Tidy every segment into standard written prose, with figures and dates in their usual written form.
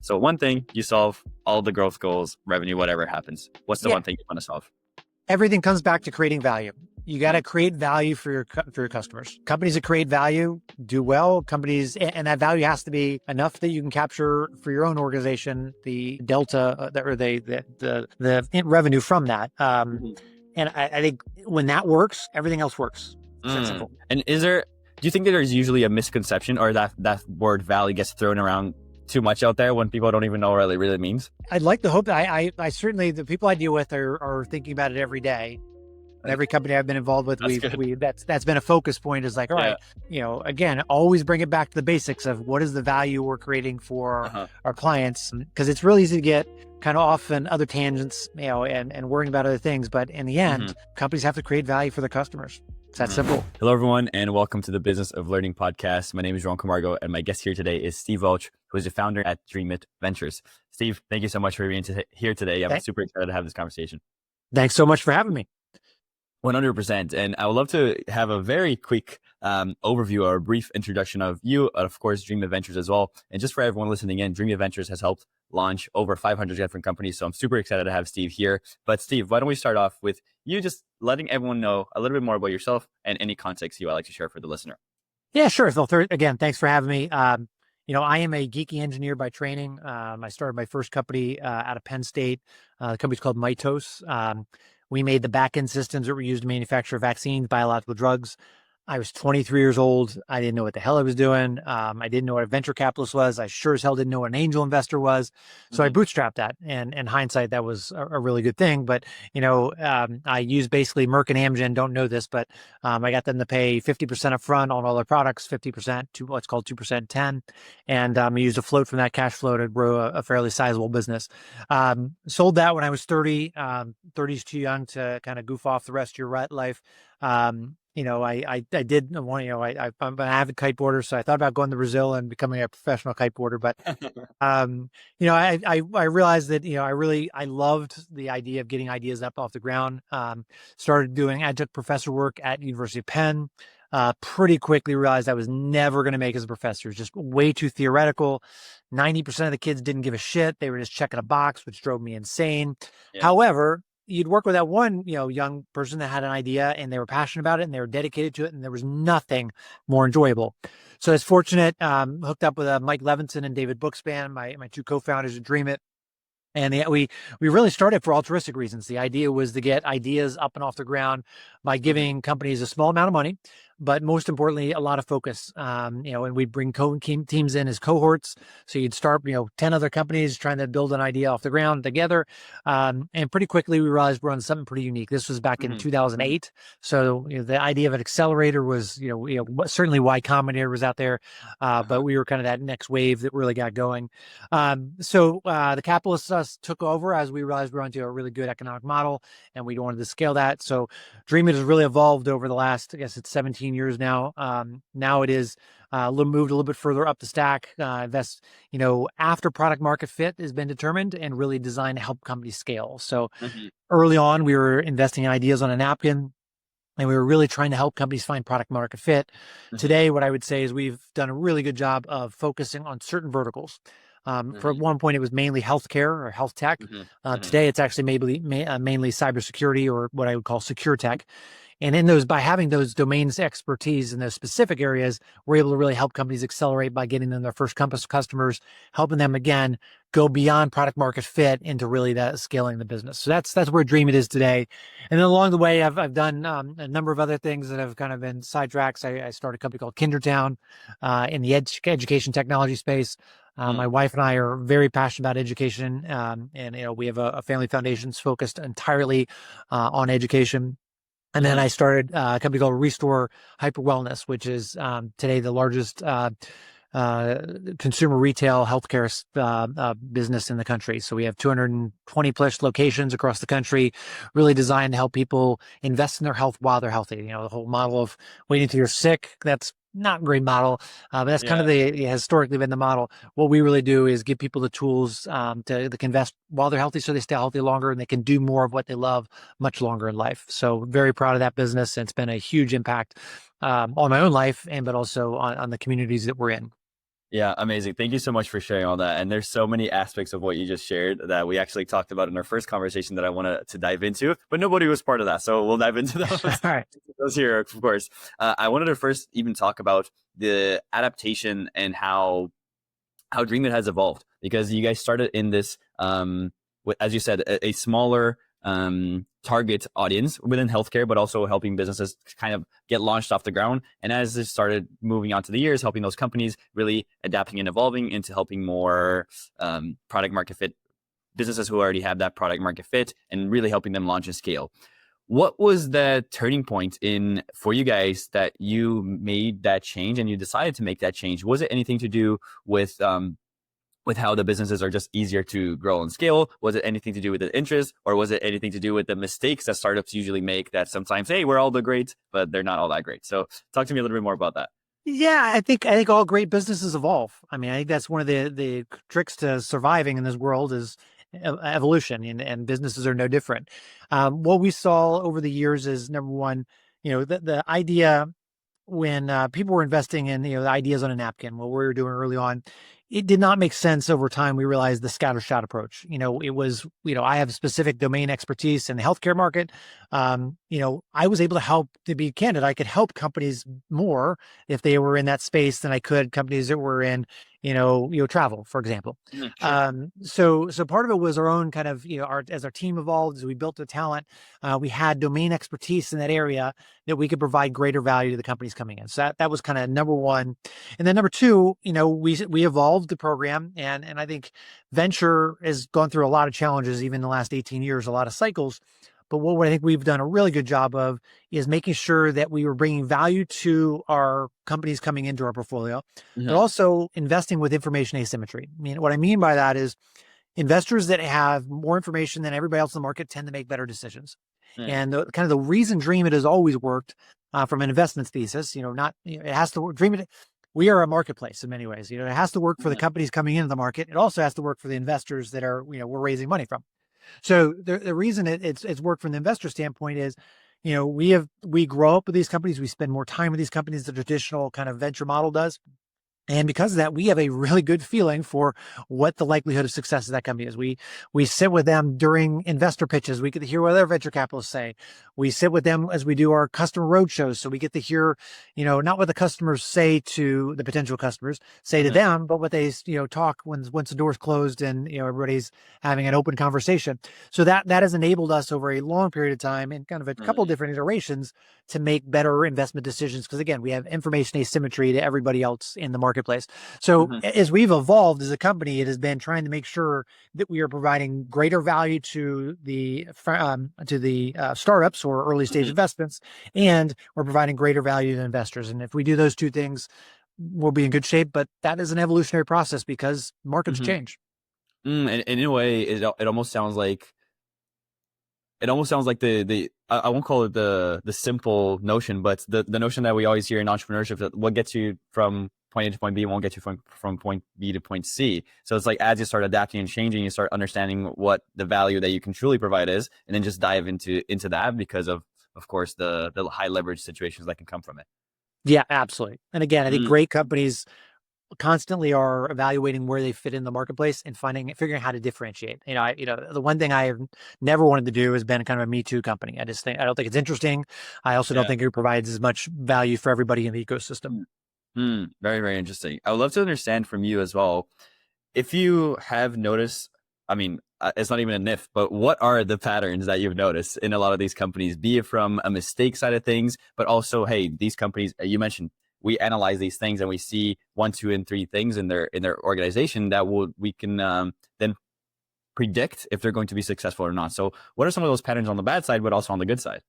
So one thing, you solve all the growth goals, revenue, whatever happens. What's the Yeah. one thing you want to solve? Everything comes back to creating value. You got to create value for your customers. Companies that create value do well. Companies, and that value has to be enough that you can capture for your own organization the delta or the revenue from that. And I think when that works, everything else works. It's that simple. And do you think that there's usually a misconception, or that word value gets thrown around too much out there when people don't even know what it really means? I'd like to hope that I certainly, the people I deal with are thinking about it every day. And every company I've been involved with, that's been a focus point, is like, all right, again, always bring it back to the basics of what is the value we're creating for our clients. Because it's really easy to get kind of off in other tangents, and worrying about other things. But in the end, companies have to create value for their customers. It's that simple. Hello, everyone, and welcome to the Business of Learning podcast. My name is Joao Camargo, and my guest here today is Steve Welch, who is the founder at Dreamit Ventures. Steve, thank you so much for being here today. I'm super excited to have this conversation. Thanks so much for having me. 100%. And I would love to have a very quick overview or a brief introduction of you, and of course, Dreamit Ventures as well. And just for everyone listening in, Dreamit Ventures has helped launch over 500 different companies. So I'm super excited to have Steve here. But Steve, why don't we start off with you just letting everyone know a little bit more about yourself and any context you would like to share for the listener? Yeah, sure. So again, thanks for having me. I am a geeky engineer by training. I started my first company out of Penn State. The company's called Mitos. We made the back-end systems that were used to manufacture vaccines, biological drugs. I was 23 years old. I didn't know what the hell I was doing. I didn't know what a venture capitalist was. I sure as hell didn't know what an angel investor was. So I bootstrapped that. And in hindsight, that was a really good thing. But, I used basically Merck and Amgen, don't know this, but I got them to pay 50% up front on all their products, 50% to what's called 2% 10. And I used a float from that cash flow to grow a fairly sizable business. Sold that when I was 30. 30 is too young to kind of goof off the rest of your life. I did want, I'm an avid kiteboarder, so I thought about going to Brazil and becoming a professional kiteboarder. But, I realized that, I loved the idea of getting ideas up off the ground. Started doing adjunct professor work at University of Penn. Pretty quickly realized I was never going to make as a professor. It was just way too theoretical. 90% of the kids didn't give a shit. They were just checking a box, which drove me insane. Yeah. However, you'd work with that one, young person that had an idea and they were passionate about it and they were dedicated to it, and there was nothing more enjoyable. So I was fortunate, hooked up with Mike Levinson and David Bookspan, my two co-founders at Dreamit. And we really started for altruistic reasons. The idea was to get ideas up and off the ground by giving companies a small amount of money, but most importantly, a lot of focus. And we'd bring teams in as cohorts. So you'd start, 10 other companies trying to build an idea off the ground together. And pretty quickly, we realized we're on something pretty unique. This was back in 2008. So the idea of an accelerator was, certainly Y Combinator was out there, but we were kind of that next wave that really got going. So the capitalists took over as we realized we're onto a really good economic model, and we wanted to scale that. So Dreamit has really evolved over the last, I guess it's 17 years now. Now it is moved a little bit further up the stack. That's, after product market fit has been determined and really designed to help companies scale. So early on, we were investing in ideas on a napkin, and we were really trying to help companies find product market fit. Today, what I would say is we've done a really good job of focusing on certain verticals. For one point, it was mainly healthcare or health tech. Today, it's actually mainly cybersecurity, or what I would call secure tech. And by having those domains expertise in those specific areas, we're able to really help companies accelerate by getting them their first customers, helping them again go beyond product market fit into really that scaling the business. So that's where Dreamit is today. And then along the way, I've done a number of other things that have kind of been sidetracks. I started a company called Kindertown in the education technology space. My wife and I are very passionate about education, and we have a family foundation focused entirely on education. And then I started a company called Restore Hyper Wellness, which is today the largest consumer retail healthcare business in the country. So we have 220 plus locations across the country, really designed to help people invest in their health while they're healthy. The whole model of waiting until you're sick, that's not a great model, but that's kind of historically been the model. What we really do is give people the tools to invest while they're healthy, so they stay healthy longer and they can do more of what they love much longer in life. So very proud of that business, and it's been a huge impact on my own life, but also on the communities that we're in. Yeah, amazing. Thank you so much for sharing all that. And there's so many aspects of what you just shared that we actually talked about in our first conversation that I wanted to dive into, but nobody was part of that. So we'll dive into All those, right. those here, of course. I wanted to first even talk about the adaptation and how Dreamit has evolved, because you guys started in this, as you said, a smaller target audience within healthcare, but also helping businesses kind of get launched off the ground. And as it started moving on to the years, helping those companies really adapting and evolving into helping more product market fit businesses who already have that product market fit and really helping them launch and scale. What was the turning point in for you guys that you made that change and you decided to make that change? Was it anything to do with how the businesses are just easier to grow and scale? Was it anything to do with the interest, or was it anything to do with the mistakes that startups usually make that sometimes, hey, we're all the great, but they're not all that great? So talk to me a little bit more about that. Yeah, I think all great businesses evolve. I mean, I think that's one of the tricks to surviving in this world is evolution, and businesses are no different. What we saw over the years is number one, the idea when people were investing in the ideas on a napkin, what we were doing early on, it did not make sense over time. We realized the scatter shot approach. It was I have specific domain expertise in the healthcare market. I was able to help. To be candid, I could help companies more if they were in that space than I could companies that were in travel, for example. Mhm, sure. So part of it was our own kind of as our team evolved, as we built the talent, we had domain expertise in that area that we could provide greater value to the companies coming in. So that was kind of number one. And then number two, we evolved the program, and I think venture has gone through a lot of challenges, even in the last 18 years, a lot of cycles. But what I think we've done a really good job of is making sure that we were bringing value to our companies coming into our portfolio, but Hmm. also investing with information asymmetry. What I mean by that is investors that have more information than everybody else in the market tend to make better decisions. Mm, And kind of the reason Dreamit has always worked from an investment thesis, not it has to work. Dreamit, we are a marketplace in many ways. It has to work for the mhm, companies coming into the market. It also has to work for the investors that are we're raising money from. So the reason it's worked from the investor standpoint is, we grow up with these companies, we spend more time with these companies than the traditional kind of venture model does. And because of that, we have a really good feeling for what the likelihood of success of that company is. We sit with them during investor pitches. We get to hear what other venture capitalists say. We sit with them as we do our customer roadshows. So we get to hear, not what the customers say to the potential customers, say to mhm, them, but what they, talk once the door's closed and, everybody's having an open conversation. So that has enabled us over a long period of time and kind of a couple of mhm, different iterations to make better investment decisions. Because again, we have information asymmetry to everybody else in the marketplace. So mhm, as we've evolved as a company, it has been trying to make sure that we are providing greater value to the startups or early stage mhm, investments, and we're providing greater value to investors. And if we do those two things, we'll be in good shape. But that is an evolutionary process because markets mhm. change. And in a way, it almost sounds like the I won't call it the simple notion, but the notion that we always hear in entrepreneurship, that what gets you from point A to point B won't get you from point B to point C. So it's like as you start adapting and changing, you start understanding what the value that you can truly provide is, and then just dive into that because of course the high leverage situations that can come from it. Yeah, absolutely. And again, I think Mm, great companies constantly are evaluating where they fit in the marketplace and figuring out how to differentiate. The one thing I have never wanted to do has been kind of a Me Too company. I don't think it's interesting. I also don't yeah. think it provides as much value for everybody in the ecosystem. Mm, very, very interesting. I would love to understand from you as well, if you have noticed, I mean, it's not even a NIF, but what are the patterns that you've noticed in a lot of these companies, be it from a mistake side of things, but also, hey, these companies, you mentioned, we analyze these things and we see one, two, and three things in their organization that we can then predict if they're going to be successful or not. So, what are some of those patterns on the bad side, but also on the good side?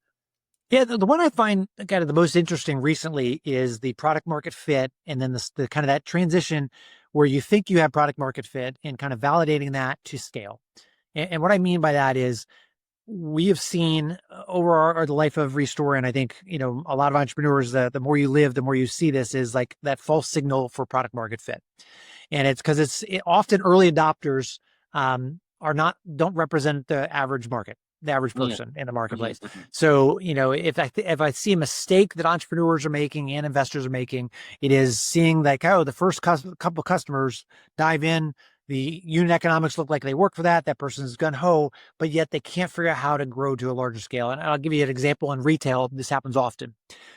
Yeah, the one I find kind of the most interesting recently is the product market fit, and then the kind of that transition where you think you have product market fit and kind of validating that to scale. And what I mean by that is we have seen over the life of Restore, and I think a lot of entrepreneurs, the more you live, the more you see this is like that false signal for product market fit, and it's because often early adopters are not don't represent the average market. the average Yeah. person in the Mhm, marketplace. mhm, So, if I see a mistake that entrepreneurs are making and investors are making, it is seeing like, oh, the first couple customers dive in, the unit economics look like they work for that. That person's gun ho, but yet they can't figure out how to grow to a larger scale. And I'll give you an example in retail. This happens often,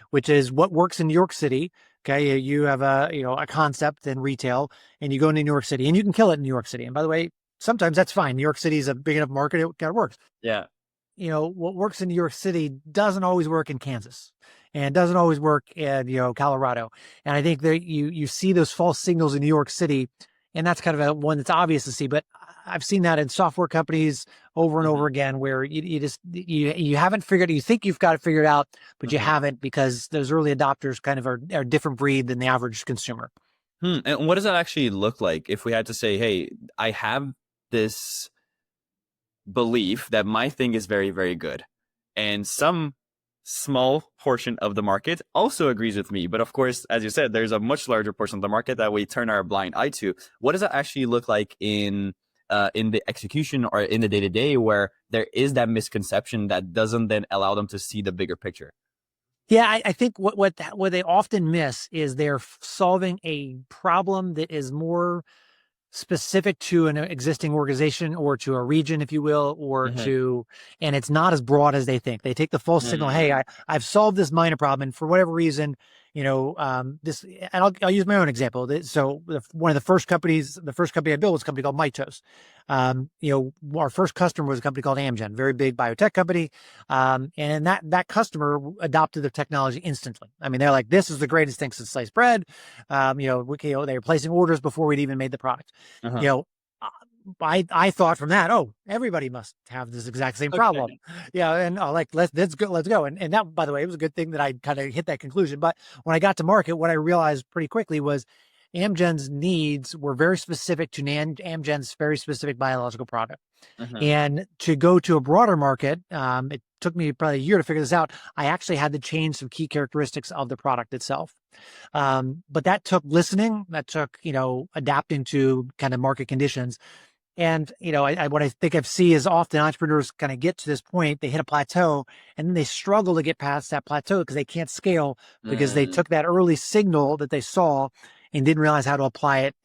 which is what works in New York City. Okay, you have a concept in retail, and you go into New York City, and you can kill it in New York City. And by the way, sometimes that's fine. New York City is a big enough market; it kind of works. yeah. What works in New York City doesn't always work in Kansas, and doesn't always work in Colorado. And I think that you see those false signals in New York City, and that's kind of one that's obvious to see. But I've seen that in software companies over and Mhm, over again, where you haven't figured, you think you've got it figured out, but you mhm. haven't, because those early adopters kind of are a different breed than the average consumer. And what does that actually look like if we had to say, hey, I have this belief that my thing is very, very good, and some small portion of the market also agrees with me. But of course, as you said, there's a much larger portion of the market that we turn our blind eye to. What does that actually look like in the execution or in the day to day, where there is that misconception that doesn't then allow them to see the bigger picture? Yeah, I think what they often miss is they're solving a problem that is more specific to an existing organization or to a region, if you will, Mhm, and it's not as broad as they think. They take the false signal, hey, mhm, I've solved this minor problem, and for whatever reason, this, and I'll use my own example. One of the first company I built was a company called Mitos. Our first customer was a company called Amgen, very big biotech company. And that customer adopted the technology instantly. I mean, they're like, this is the greatest thing since sliced bread. They were placing orders before we'd even made the product. uh-huh. you know, uh, I thought from that, oh, everybody must have this exact same problem. Okay. Yeah. And like, let's go, let's go. And that, by the way, it was a good thing that I kind of hit that conclusion. But when I got to market, what I realized pretty quickly was Amgen's needs were very specific to Amgen's very specific biological product. Mhm, And to go to a broader market, it took me probably a year to figure this out. I actually had to change some key characteristics of the product itself. But that took listening, that took, adapting to kind of market conditions. And, what I think I've seen is often entrepreneurs kind of get to this point, they hit a plateau, and then they struggle to get past that plateau because they can't scale, because they mm. took that early signal that they saw and didn't realize how to apply it,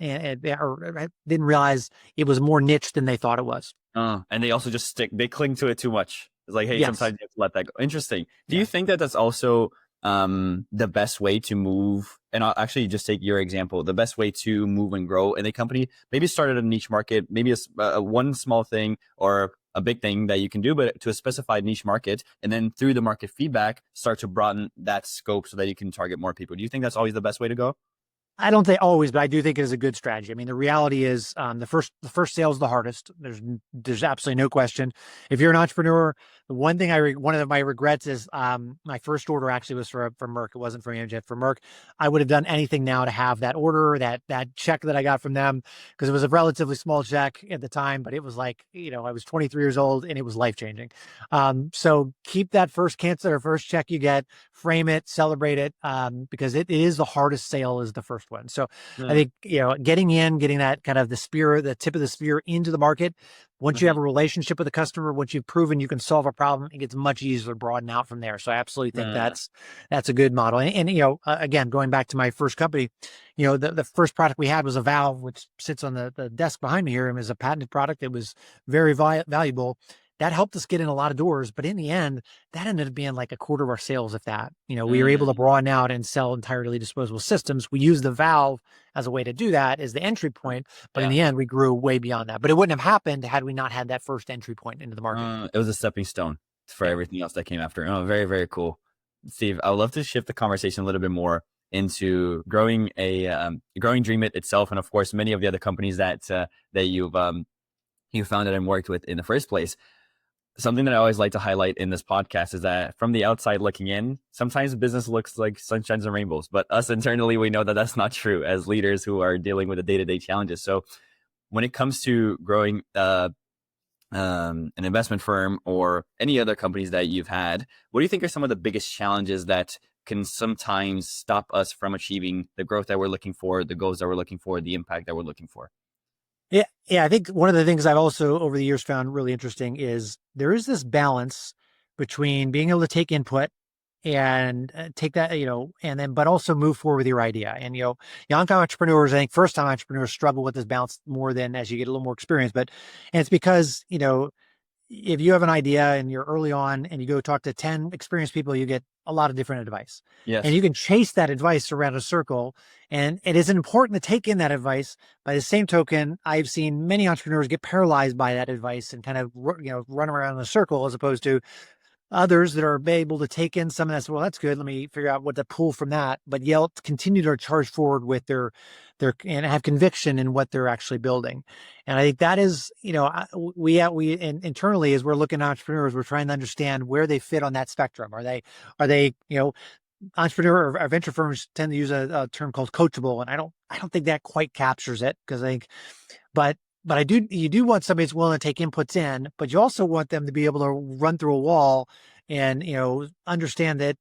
or didn't realize it was more niche than they thought it was. And they also just they cling to it too much. It's like, hey, Yes. sometimes you have to let that go. Interesting. Do you Yeah. think that that's also the best way to move? And I'll actually just take your example. The best way to move and grow in a company, maybe start at a niche market, maybe one small thing or a big thing that you can do, but to a specified niche market, and then through the market feedback, start to broaden that scope so that you can target more people. Do you think that's always the best way to go? I don't think always, but I do think it is a good strategy. I mean, the reality is, the first sale is the hardest. There's absolutely no question. If you're an entrepreneur, the one thing one of my regrets is, my first order actually was for Merck. It wasn't from Amgen, for Merck. I would have done anything now to have that order, that check that I got from them, because it was a relatively small check at the time, but it was like, I was 23 years old, and it was life changing. So keep that first cancel or first check you get, frame it, celebrate it, because it is the hardest sale, is the first one. So I Mm, think, getting that kind of the tip of the spear into the market. Once you have mhm, a relationship with the customer, once you've proven you can solve a problem, it gets much easier to broaden out from there. So I absolutely think mm, that's a good model. And again, going back to my first company, the first product we had was a valve, which sits on the desk behind me here, and is a patented product that was very valuable. That helped us get in a lot of doors, but in the end, that ended up being like a quarter of our sales, if that. We were able to mm. broaden out and sell entirely disposable systems. We use the valve as a way to do that, as the entry point, but in Yeah. the end, we grew way beyond that. But it wouldn't have happened had we not had that first entry point into the market. It was a stepping stone for Yeah. everything else that came after. Oh, very, very cool. Steve, I would love to shift the conversation a little bit more into growing Dreamit itself, and of course, many of the other companies that you founded and worked with in the first place. Something that I always like to highlight in this podcast is that from the outside looking in, sometimes business looks like sunshines and rainbows, but us internally, we know that that's not true as leaders who are dealing with the day-to-day challenges. So when it comes to growing an investment firm or any other companies that you've had, what do you think are some of the biggest challenges that can sometimes stop us from achieving the growth that we're looking for, the goals that we're looking for, the impact that we're looking for? Yeah, yeah. I think one of the things I've also over the years found really interesting is there is this balance between being able to take input and take that, and then but also move forward with your idea. And young entrepreneurs, I think first time entrepreneurs struggle with this balance more than as you get a little more experience. But and it's because if you have an idea and you're early on and you go talk to 10 experienced people, you get a lot of different advice. And Yes. you can chase that advice around a circle. And it is important to take in that advice. By the same token, I've seen many entrepreneurs get paralyzed by that advice and kind of run around in a circle as opposed to others that are able to take in some of that. Well, that's good. Let me figure out what to pull from that, but yet continue to charge forward with their and have conviction in what they're actually building. And I think that is, internally as we're looking at entrepreneurs, we're trying to understand where they fit on that spectrum. Are they, entrepreneur or venture firms tend to use a term called coachable, and I don't think that quite captures it because I think, but you do want somebody that's willing to take inputs in, but you also want them to be able to run through a wall and understand that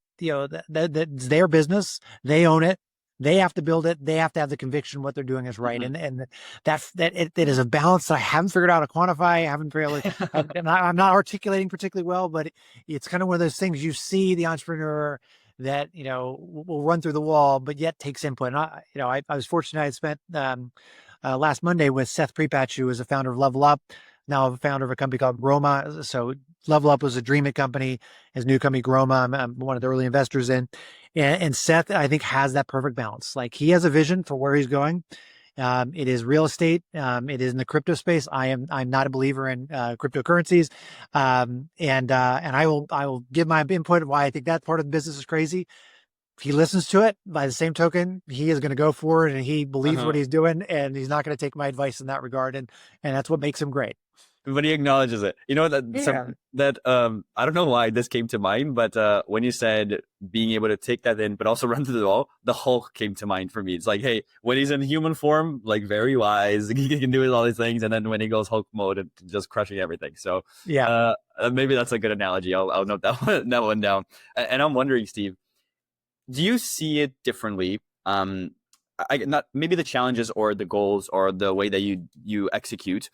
that's their business, they own it, they have to build it, they have to have the conviction what they're doing is right, Mhm. and that is a balance that I haven't figured out how to quantify. I haven't really, I'm not articulating particularly well, but it's kind of one of those things you see the entrepreneur that will run through the wall, but yet takes input. And I was fortunate. I spent last Monday with Seth Prepatch, who is a founder of Level Up, now a founder of a company called Groma. So Level Up was a Dreamit company. His new company, Groma, I'm one of the early investors in. And Seth, I think, has that perfect balance. Like he has a vision for where he's going. It is real estate. It is in the crypto space. I'm not a believer in cryptocurrencies. And I will give my input why I think that part of the business is crazy. He listens to it. By the same token, he is going to go for it, and he believes what Uh-huh. he's doing, and he's not going to take my advice in that regard. And that's what makes him great. But he acknowledges it. You know that some Yeah. that I don't know why this came to mind, but when you said being able to take that in, but also run through the wall, the Hulk came to mind for me. It's like, hey, when he's in human form, like very wise, he can do all these things, and then when he goes Hulk mode, and just crushing everything. So Yeah. uh, maybe that's a good analogy. I'll note that one down. And I'm wondering, Steve, do you see it differently? I not maybe the challenges or the goals or the way that you execute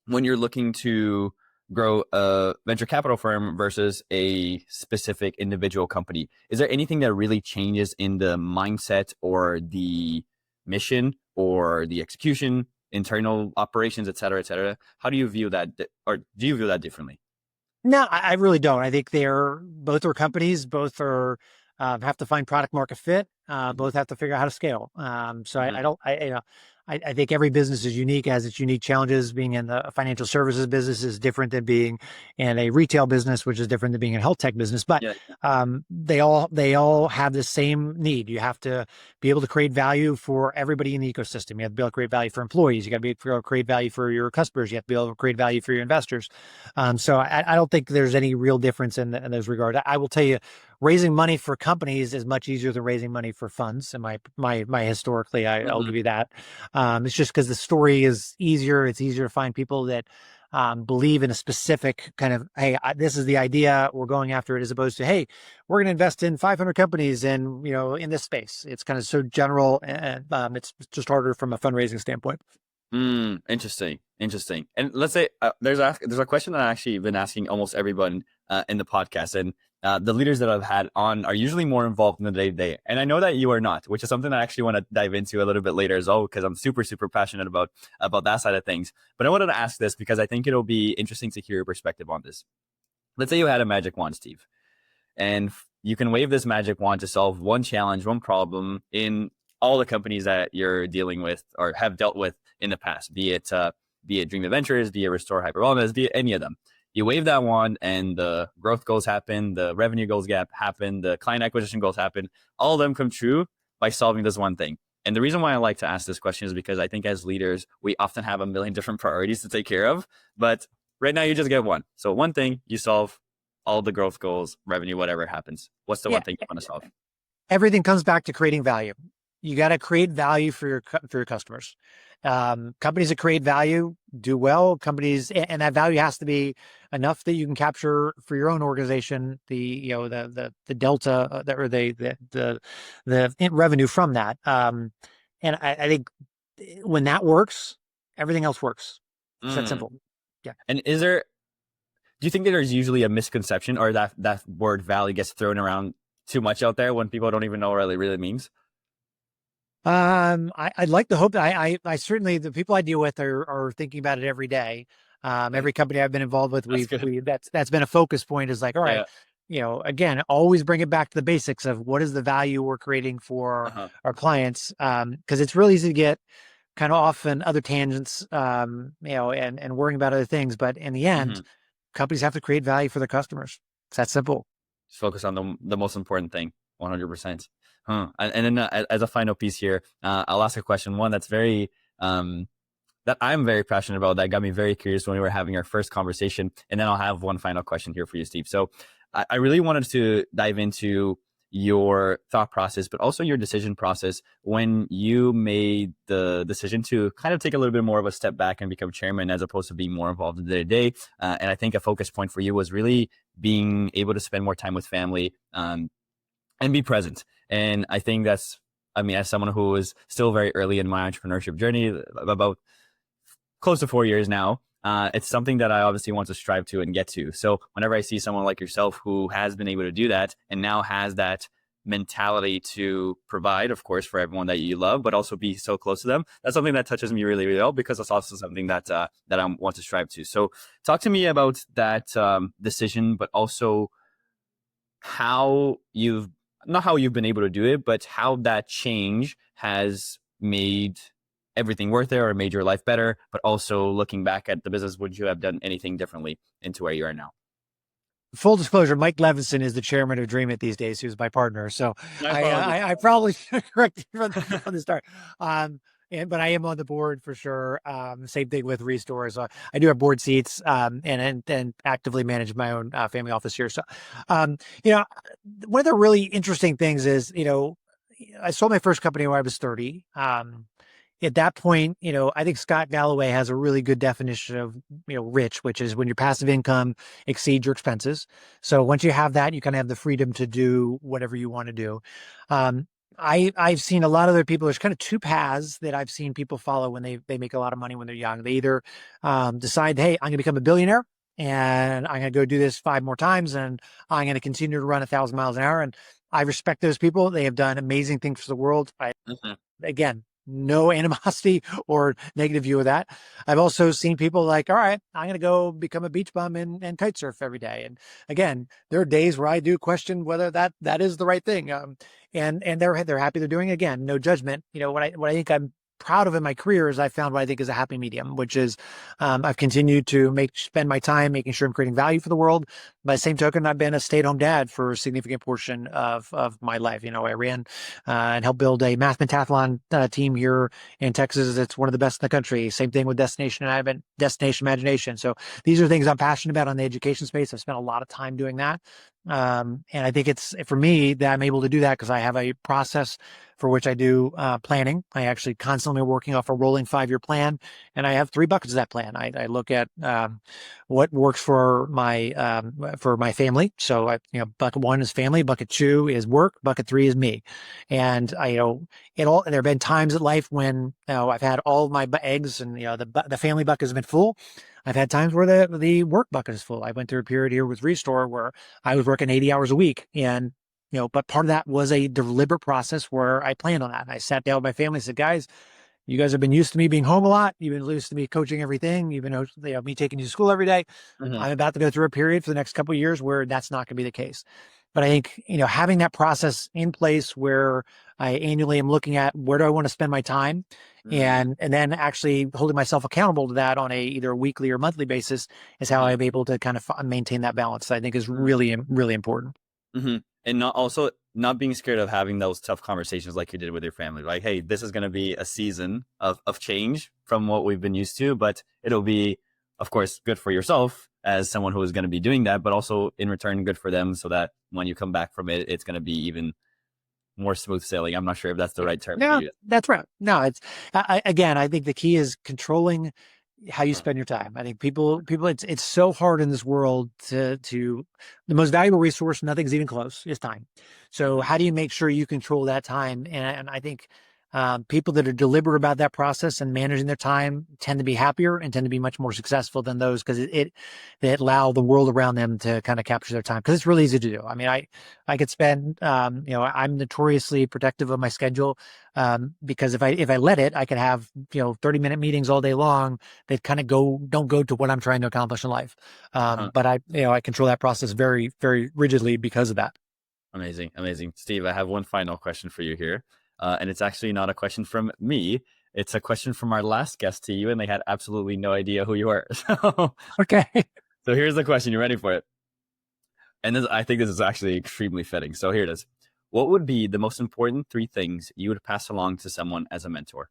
when you're looking to grow a venture capital firm versus a specific individual company. Is there anything that really changes in the mindset or the mission or the execution, internal operations, et cetera, et cetera? How do you view that, or do you view that differently? No, I really don't. I think they're both are companies, both are have to find product market fit, Mhm. both have to figure out how to scale. So Mhm. I don't, I think every business is unique, has its unique challenges. Being in the financial services business is different than being in a retail business, which is different than being in a health tech business. But Yeah. they all have the same need. You have to be able to create value for everybody in the ecosystem. You have to be able to create value for employees. You got to be able to create value for your customers. You have to be able to create value for your investors. So I don't think there's any real difference in those regards. I will tell you, raising money for companies is much easier than raising money for funds. And my historically, I'll Mhm. give you that. It's just because the story is easier. It's easier to find people that believe in a specific kind of, hey, this is the idea. We're going after it, as opposed to, hey, we're going to invest in 500 companies and in this space. It's kind of so general, and it's just harder from a fundraising standpoint. Interesting, interesting. And let's say there's a question that I've actually been asking almost everyone in the podcast, and the leaders that I've had on are usually more involved in the day to day. And I know that you are not, which is something I actually want to dive into a little bit later as well, because I'm super super passionate about that side of things. But I wanted to ask this because I think it'll be interesting to hear your perspective on this. Let's say you had a magic wand, Steve, and you can wave this magic wand to solve one challenge, one problem in all the companies that you're dealing with or have dealt with in the past, be it Dreamit Ventures, be it Restore Hyper Wellness, be it any of them. You wave that wand, and the growth goals happen, the revenue goals gap happen, the client acquisition goals happen. All of them come true by solving this one thing. And the reason why I like to ask this question is because I think as leaders, we often have a million different priorities to take care of, but right now you just get one. So one thing you solve, all the growth goals, revenue, whatever happens. What's the Yeah, one thing you want to solve? everything comes back to creating value. You got to create value for your customers. Companies that create value do well. Companies, and that value has to be enough that you can capture for your own organization the the delta or the revenue from that. And I think when that works, everything else works. It's that Mm. simple. Yeah. And do you think that there's usually a misconception or that word value gets thrown around too much out there when people don't even know what it really means? I'd like to hope that I certainly, the people I deal with are thinking about it every day. Every company I've been involved with, That's good. that's been a focus point, is like, all right, Yeah. again, always bring it back to the basics of what is the value we're creating for Uh-huh. our clients. Because it's really easy to get kind of off in other tangents, and worrying about other things. But in the Hmm. end, companies have to create value for their customers. It's that simple. Just focus on the most important thing, 100%. Huh. And then as a final piece here, I'll ask a question, one that's very that I'm very passionate about, that got me very curious when we were having our first conversation. And then I'll have one final question here for you, Steve. So I really wanted to dive into your thought process, but also your decision process when you made the decision to kind of take a little bit more of a step back and become chairman as opposed to being more involved in the day to day. And I think a focus point for you was really being able to spend more time with family, and be present. And I think that's, I mean, as someone who is still very early in my entrepreneurship journey, about close to 4 years now, it's something that I obviously want to strive to and get to. So whenever I see someone like yourself who has been able to do that and now has that mentality to provide, of course, for everyone that you love, but also be so close to them, that's something that touches me really, really well, because it's also something that I want to strive to. So talk to me about that decision, but also how you've not how you've been able to do it, but how that change has made everything worth it or made your life better. But also looking back at the business, would you have done anything differently into where you are now? Full disclosure, Mike Levinson is the chairman of Dreamit these days, who's my partner. So My apologies. I probably should correct you from the start. But I am on the board for sure. Same thing with Restore. So I do have board seats, and actively manage my own family office here. So, um, you know, one of the really interesting things is, I sold my first company when I was 30. At that point, I think Scott Galloway has a really good definition of, rich, which is when your passive income exceeds your expenses. So once you have that, you kind of have the freedom to do whatever you want to do. Um, I've seen a lot of other people. There's kind of two paths that I've seen people follow when they make a lot of money when they're young. They either decide, hey, I'm going to become a billionaire and I'm going to go do this 5 more times and I'm going to continue to run 1,000 miles an hour. And I respect those people. They have done amazing things for the world. Mhm. Again, no animosity or negative view of that. I've also seen people like, all right, I'm going to go become a beach bum and kite surf every day. And again, there are days where I do question whether that is the right thing. And they're happy they're doing it. Again, no judgment. What I think I'm proud of in my career is I found what I think is a happy medium, which is I've continued to spend my time making sure I'm creating value for the world. By the same token, I've been a stay-at-home dad for a significant portion of my life. I ran and helped build a math pentathlon team here in Texas. It's one of the best in the country. Same thing with Destination Imagination. So these are things I'm passionate about on the education space. I've spent a lot of time doing that. And I think it's for me that I'm able to do that because I have a process for which I do planning. I actually constantly working off a rolling 5-year plan, and I have 3 buckets of that plan. I look at what works for my family. So bucket 1 is family, bucket 2 is work, bucket 3 is me. And there have been times in life when I've had all of my eggs, and the family bucket has been full. I've had times where the work bucket is full. I went through a period here with Restore where I was working 80 hours a week, and but part of that was a deliberate process where I planned on that. And I sat down with my family and said, guys, you guys have been used to me being home a lot. You've been used to me coaching everything. You've been me taking you to school every day. Mhm. I'm about to go through a period for the next couple of years where that's not going to be the case. But I think, having that process in place where I annually am looking at where do I want to spend my time, Mhm. and then actually holding myself accountable to that on either a weekly or monthly basis is how Mhm. I'm able to kind of maintain that balance. I think is Mhm. really, really important. Mhm. And not being scared of having those tough conversations like you did with your family. Like, hey, this is going to be a season of change from what we've been used to, but it'll be, of course, good for yourself as someone who is going to be doing that, but also in return, good for them so that when you come back from it, it's going to be even more smooth sailing. I'm not sure if that's the Yeah. right term to No, use. that's right. No, it's again, I think the key is controlling how you Huh. spend your time. I think people, it's so hard in this world to the most valuable resource, nothing's even close, is time. So Mhm. how do you make sure you control that time? And I think People that are deliberate about that process and managing their time tend to be happier and tend to be much more successful than those because it allow the world around them to kind of capture their time because it's really easy to do. I mean, I could spend, I'm notoriously protective of my schedule because if I let it, I could have 30-minute meetings all day long that kind of don't go to what I'm trying to accomplish in life. Uh-huh. But I control that process very, very rigidly because of that. Amazing, amazing. Steve, I have one final question for you here. And it's actually not a question from me. It's a question from our last guest to you, and they had absolutely no idea who you are. Okay. So here's the question. You ready for it? And I think this is actually extremely fitting. So here it is. What would be the most important three things you would pass along to someone as a mentor?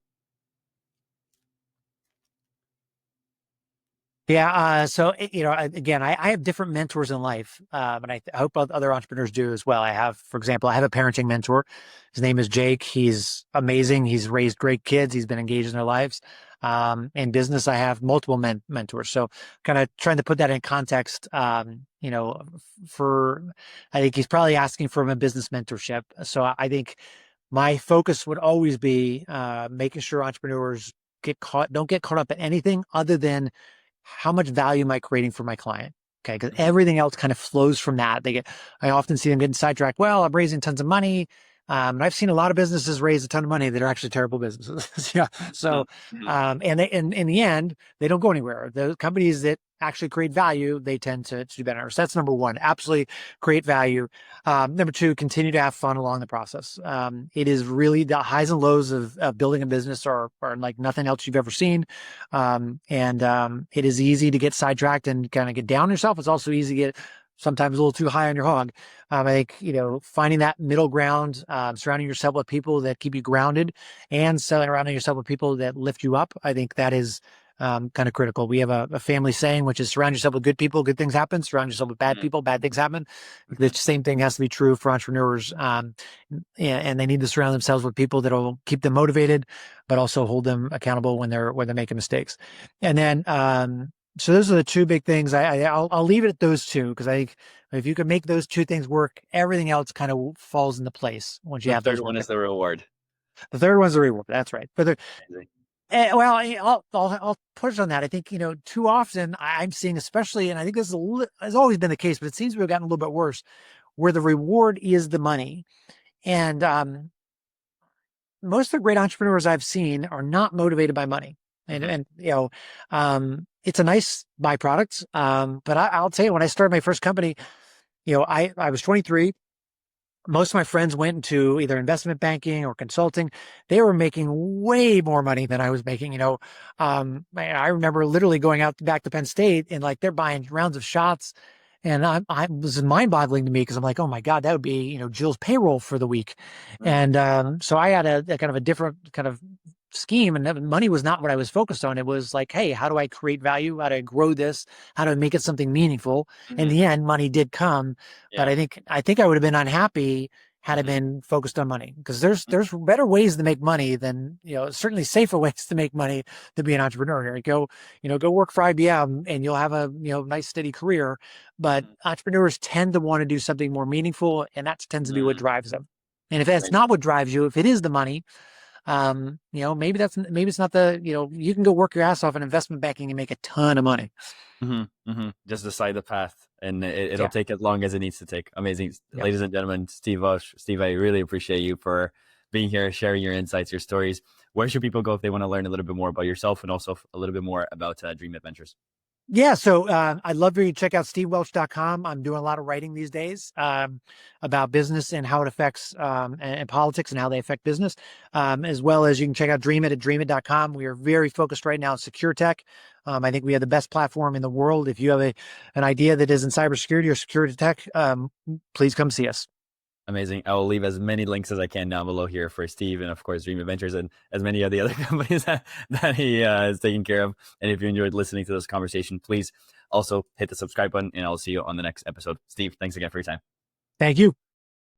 Yeah. Again, I have different mentors in life, and I hope other entrepreneurs do as well. For example, I have a parenting mentor. His name is Jake. He's amazing. He's raised great kids. He's been engaged in their lives. In business, I have multiple mentors. So, kind of trying to put that in context. I think he's probably asking for a business mentorship. So, I think my focus would always be making sure entrepreneurs don't get caught up in anything other than how much value am I creating for my client? Okay. Because Mm-hmm. everything else kind of flows from that. I often see them getting sidetracked. Well, I'm raising tons of money. And I've seen a lot of businesses raise a ton of money that are actually terrible businesses. Yeah. So, Mm-hmm. and in the end, they don't go anywhere. The companies that actually create value, they tend to do better. So that's number one, absolutely create value. Number two, continue to have fun along the process. It is really the highs and lows of building a business are like nothing else you've ever seen. It is easy to get sidetracked and kind of get down on yourself. It's also easy to get sometimes a little too high on your hog. I think, finding that middle ground, surrounding yourself with people that keep you grounded and surrounding yourself with people that lift you up. I think that is kind of critical. We have a family saying, which is surround yourself with good people, good things happen. Surround yourself with bad people, bad things happen. The Mm-hmm. same thing has to be true for entrepreneurs. And they need to surround themselves with people that will keep them motivated, but also hold them accountable when they're making mistakes. And then, so those are the two big things. I'll leave it at those two because I think if you can make those two things work, everything else kind of falls into place once you The have those third one working. is the reward. The third one's the reward. That's right. But Amazing. well, I'll push on that. I think too often I'm seeing, especially, and I think this has always been the case, but it seems to have gotten a little bit worse, where the reward is the money. And most of the great entrepreneurs I've seen are not motivated by money. And, Mm-hmm. it's a nice byproduct. But I'll tell you, when I started my first company, I was 23. Most of my friends went into either investment banking or consulting. They were making way more money than I was making. I remember literally going out back to Penn State and like they're buying rounds of shots. And I was mind boggling to me because I'm like, oh my God, that would be, Jill's payroll for the week. And so I had a kind of a different kind of scheme, and money was not what I was focused on. It was like, hey, how do I create value? How do I grow this? How do I make it something meaningful? In Mm-hmm. the end, money did come, but Yeah. I think I would have been unhappy had I Mm-hmm. been focused on money because there's better ways to make money than, certainly safer ways to make money to be an entrepreneur. Go work for IBM and you'll have a, nice steady career, but Mm-hmm. entrepreneurs tend to want to do something more meaningful, and that tends to be what Mm-hmm. drives them. And if that's Right. not what drives you, if it is the money, maybe it's not you can go work your ass off in investment banking and make a ton of money. Mm-hmm. Mm-hmm. Just decide the path, and it'll Yeah. take as long as it needs to take. Amazing, Yeah. ladies and gentlemen. Steve Welch. Steve, I really appreciate you for being here, sharing your insights, your stories. Where should people go if they want to learn a little bit more about yourself and also a little bit more about Dreamit Ventures? Yeah. So I'd love for you to check out stevewelch.com. I'm doing a lot of writing these days about business and how it affects and politics and how they affect business, as well as you can check out Dreamit at dreamit.com. We are very focused right now on secure tech. I think we have the best platform in the world. If you have an idea that is in cybersecurity or security tech, please come see us. Amazing. I will leave as many links as I can down below here for Steve and, of course, Dreamit Ventures and as many of the other companies that he is taking care of. And if you enjoyed listening to this conversation, please also hit the subscribe button and I'll see you on the next episode. Steve, thanks again for your time. Thank you.